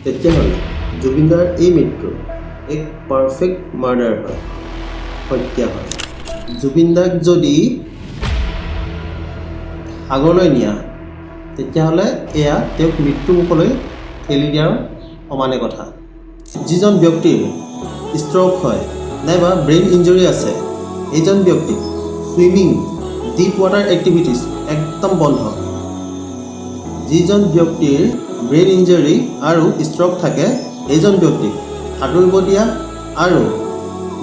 তেতিয়াহ'লে জুবিনদাৰ এই মৃত্যু এক পাৰফেক্ট মাৰ্ডাৰ হয়, হত্যা হয়। জুবিনদাক যদি সাগৰলৈ নিয়া তেতিয়াহ'লে এয়া তেওঁক মৃত্যুমুখলৈ ঠেলি দিয়াৰ সমানে কথা। যিজন ব্যক্তিৰ ষ্ট্ৰ'ক হয় নাইবা ব্ৰেইন ইঞ্জুৰি আছে, এইজন ব্যক্তিক ছুইমিং, ডিপ ৱাটাৰ এক্টিভিটিছ একদম বন্ধ। যিজন ব্যক্তিৰ ব্ৰেইন ইঞ্জুৰি আৰু ষ্ট্ৰ'ক থাকে, এইজন ব্যক্তিক সাঁতুৰিব দিয়া আৰু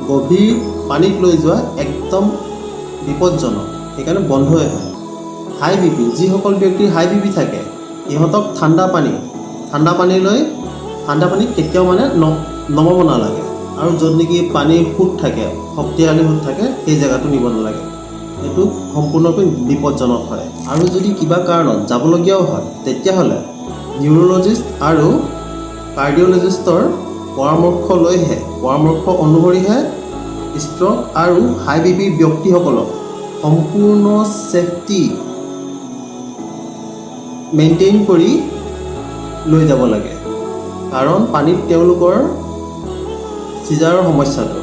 গভীৰ পানীত লৈ যোৱা একদম বিপদজনক, সেইকাৰণে বন্ধই হয়। হাই বিপি, যিসকল ব্যক্তিৰ হাই বিপি থাকে ইহঁতক ঠাণ্ডা পানীত কেতিয়াও নমাব নালাগে, আৰু য'ত নেকি পানীৰ সোঁত থাকে, শক্তিশালী সোঁত থাকে, সেই জেগাটো নিব নালাগে। এইটো সম্পূৰ্ণকৈ বিপদজনক হয়। আৰু যদি কিবা কাৰণত যাবলগীয়াও হয় তেতিয়াহ'লে নিউৰ'লজিষ্ট আৰু কাৰ্ডিঅ'লজিষ্টৰ পৰামৰ্শ অনুসৰিহে ষ্ট্ৰ'ক আৰু হাই বিপিৰ ব্যক্তিসকলক সম্পূৰ্ণ ছেফটি মেইনটেইন কৰি লৈ যাব লাগে। কাৰণ পানীত তেওঁলোকৰ চিজাৰৰ সমস্যাটো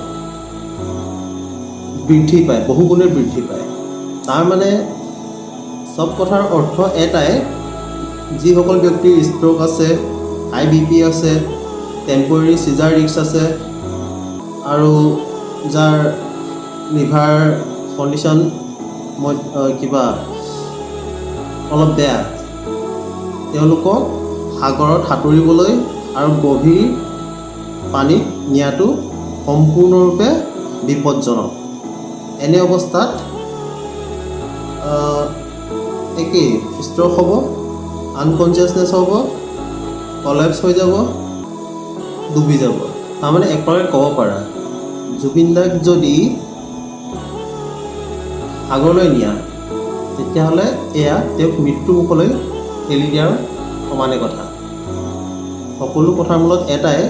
বৃদ্ধি পায়, বহুগুণে বৃদ্ধি পায়। তাৰমানে চব কথাৰ অৰ্থ এটাই, যিসকল ব্যক্তিৰ ষ্ট্ৰ'ক আছে, হাই বিপি আছে, টেম্পৰেৰী চিজাৰ ৰিস্ক আছে, আৰু যাৰ লিভাৰ কণ্ডিশ্যন অলপ বেয়া, তেওঁলোকক সাগৰত সাঁতুৰিবলৈ আৰু গভীৰ পানীত নিয়াটো সম্পূৰ্ণৰূপে বিপদজনক। এনে অৱস্থাত একেই ষ্ট্ৰ'ক হ'ব, আনকনচিয়াছনেছ হ'ব, কলেপছ হৈ যাব, ডুবি যাব। তাৰমানে এক প্ৰকাৰে ক'ব পাৰা, জুবিনদাক যদি সাগৰলৈ নিয়া তেতিয়াহ'লে এয়া তেওঁক মৃত্যুমুখলৈ ঠেলি দিয়াৰ সমানে কথা। সকলো কথাৰ মূলত এটাই,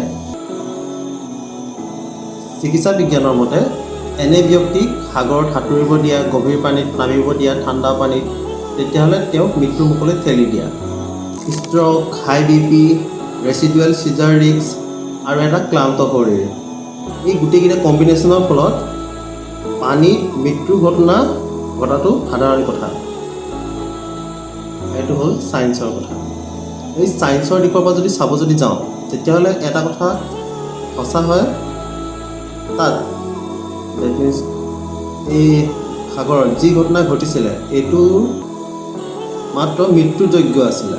চিকিৎসা বিজ্ঞানৰ মতে এনে ব্যক্তিক সাগৰত সাঁতুৰিব দিয়া, গভীৰ পানীত নামিব দিয়া, ঠাণ্ডা পানীত, তেতিয়াহ'লে তেওঁক মৃত্যুমুখলৈ ঠেলি দিয়া। ষ্ট্ৰ'ক, হাই বিপি, ৰেচিডুৱেল চিজাৰ ৰিস্ক আৰু এটা ক্লান্ত শৰীৰ, এই গোটেইকেইটা কম্বিনেশ্যনৰ ফলত পানীত মৃত্যুৰ ঘটাটো সাধাৰণ কথা। এইটো হ'ল ছায়েন্সৰ কথা। এই ছায়েন্সৰ দিশৰ পৰা যদি চাব যাওঁ তেতিয়াহ'লে এটা কথা সঁচা হয়, তাত ডেট মিনছ এই সাগৰত যি ঘটনা ঘটিছিলে এইটো মাত্ৰ মৃত্যুযোগ্য আছিলে।